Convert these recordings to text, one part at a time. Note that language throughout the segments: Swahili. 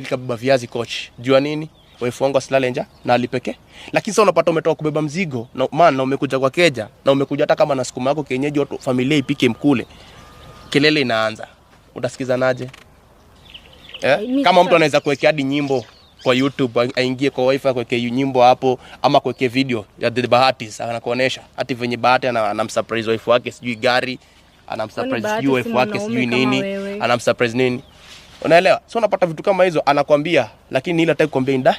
Nikabeba viazi coach. Jua nini? Wife wangu asilale njaa na alipeke. Lakini sasa unapata umetoka kubeba mzigo na na umekuja kwa keja na umekuja hata kama na sukuma yako kienyeji watu familia ipike mkule. Kelele inaanza. Utasikizanaje? Kama mtu anaweza kuwekea hadi nyimbo kwa YouTube, aingie kwa wifi kuwekea nyimbo hapo ama kuwekea video ya The Bahatis anakuonesha hati venye Bahati anamsurprise wife wake sijui gari, anamsurprise sijui wife wake sijui nini, anamsurprise nini. Unaelewa? So unapata vitu kama hizo anakuambia lakini ile hataki kuambia inda.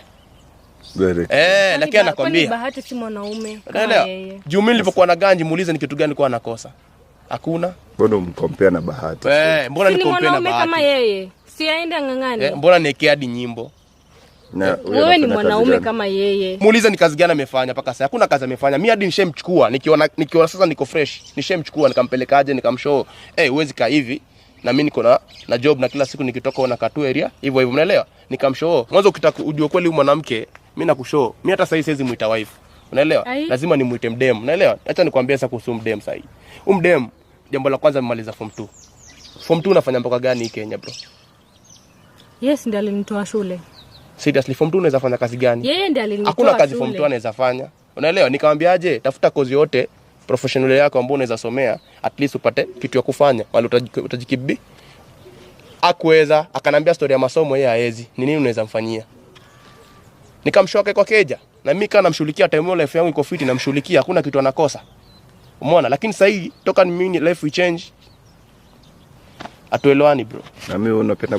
Lakini anakuambia Bahati si mwanaume. Unaelewa? Juu mimi nilipokuwa na ganji muulize ni kitu gani kwa anakosa. Hakuna. Mbona umkompea na Bahati? Mbona nikompea na Bahati? Kama yeye. Si aende angangane. Mbona niekea hadi nyimbo? Na wewe ni mwanaume kama yeye. Muulize ni kazi gani amefanya mpaka sasa. Hakuna kazi amefanya. Mimi hadi nishemchukua nikiona sasa niko fresh. Nishemchukua nikampelekaje nikamshow. Huwezi kaa hivi. Na mimi niko na job na kila siku nikitoka na katu area hivyo hivyo, unaelewa? Nikamshow. Mwanzo ukitaka ujue kweli huyu mwanamke, mimi nakushow. Mimi hata sasa siwezi muita wife. Unaelewa? Lazima nimuite mdem. Unaelewa? Acha nikwambie sasa kuhusu mdem sasa. Mdem jambo la kwanza mmaliza form 2. Form 2 unafanya mboka gani hii Kenya bro? Yes, ndiye alinitoa shule. Seriously, form 2 unaweza fanya kazi gani? Yeye ndiye alinitoa shule. Hakuna kazi form 2 anaweza fanya. Unaelewa? Nikamwambiaje, tafuta kozi yote professional yako ambayo unaweza somea, at least upate kitu ya kufanya. Wale utajikibi. Hakuweza, akanambia story ya masomo yeye haezi. Ni nini unaweza mfanyia? Nikamshoka kwa keja. Na mimi kana namshughulikia time life yangu iko fit namshughulikia, hakuna kitu anakosa. Umeona? Lakini sasa hii toka ni mimi life we change. Atuelewani bro. Na mimi unapenda